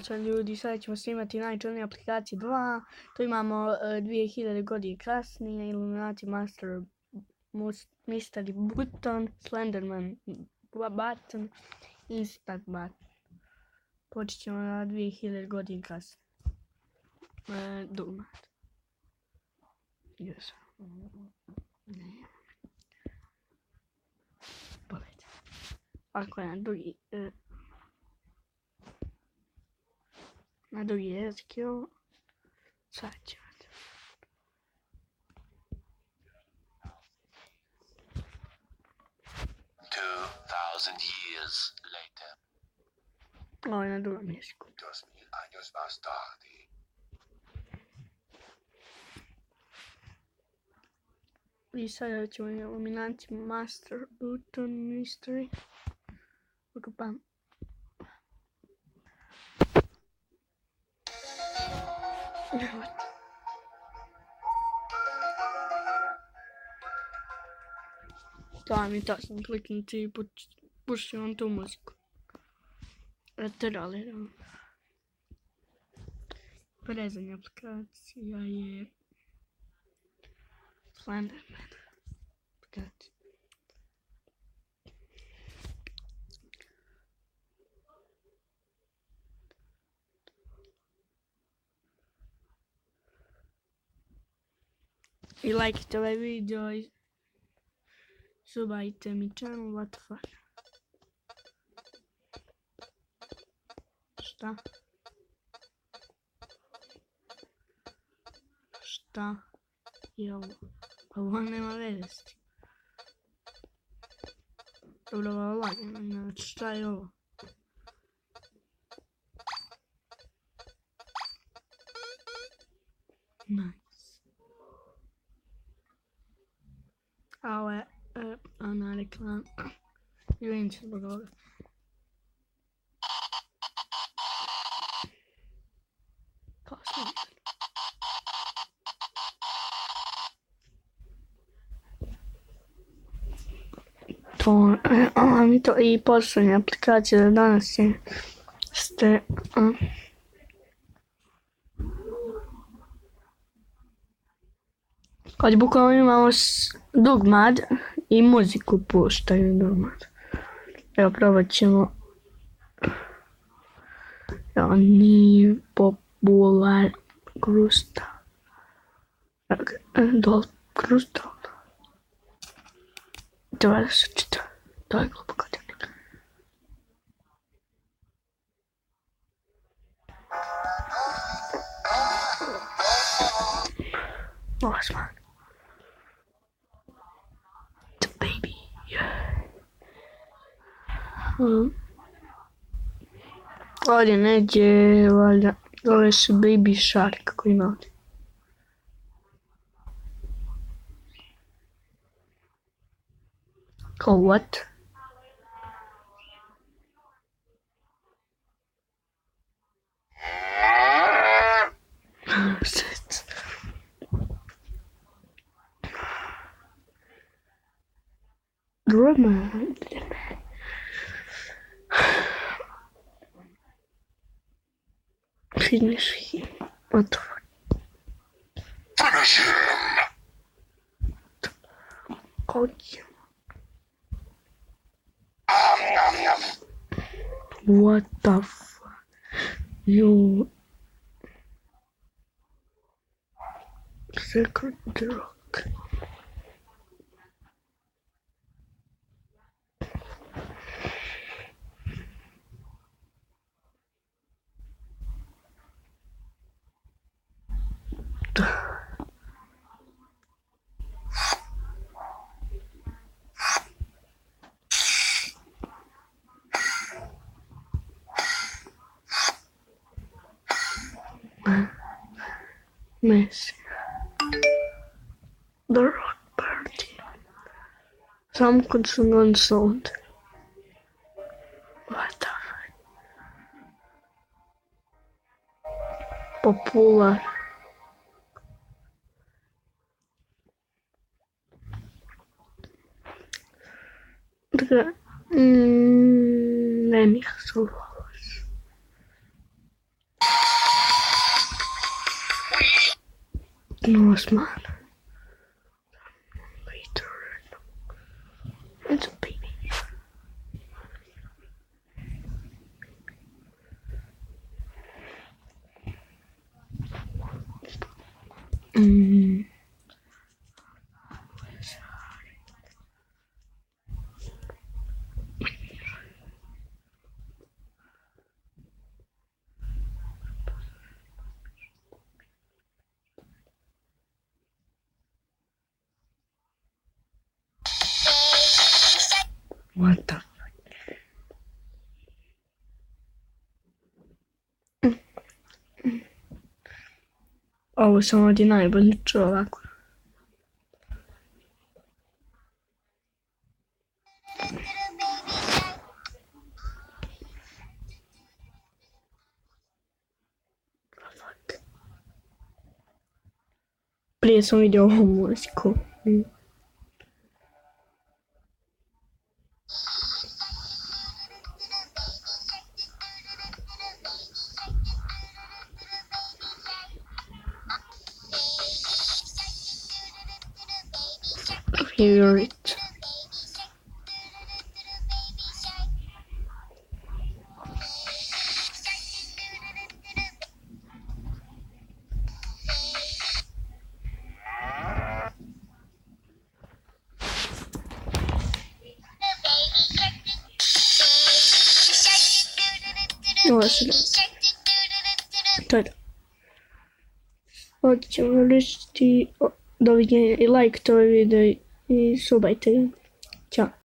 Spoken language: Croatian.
Sad ljudi, sada ćemo snimati najčudnije aplikacije 2. Tu imamo 2000 godine kasnije, Illuminati Master Mystery Button, Slenderman Button, Instant Button. Počet ćemo na 2000 godine kasnije. Dugmat. Yes. Ne. Pogledajte. Ako je na drugi jezik je ovo. Sad ćemo. 2000 years later. Ovo je na drugom jeziku. 2000 años más tarde. I sada ćemo Illuminati Master Button Mystery. Ukupam. Da mi tačno kliknuti i pušti vam tu muziku. Lateraliramo. Prezanje aplikacija je Slenderman. Aplikacija. I lajkite ovaj video i subajte mi channel, what the fuck. Šta? Šta je ovo? Pa ovo nema veze s tim. Dobro, ovo lagano, znači šta je ovo? Nice. A ovo je ona reklama. I vidim se zbog ovoga. Kao snimak. To mi to i posljednja aplikacija za danas je kad bukvalno imamo dugmad i muziku puštaju dugmad. Evo probat ćemo. Evo ni popular krusta. Dol krusta. Treba da se čita. To je glupo kod jednika. Ovo smak. The baby. Ovdje neđe, valjda, zove se Baby Shark, kako ima ovdje. Kao what? Shit. Drama. Finish him. What the fuck? Finish him! Coach. What the fuck? You. Secret drug. Messi. The Rock Party. Some consonant sound. What the fuck? Popular. Ne mi ih Osman. Peter. It's a baby. What the? Ovo sam ovdje najbolje čuo ovako. Prije sam vidio ovu muziku. Favorite. Ovo se da. To je da. Ovdje ćemo ličiti. Doviđenja i like to video i subajte. Ćao.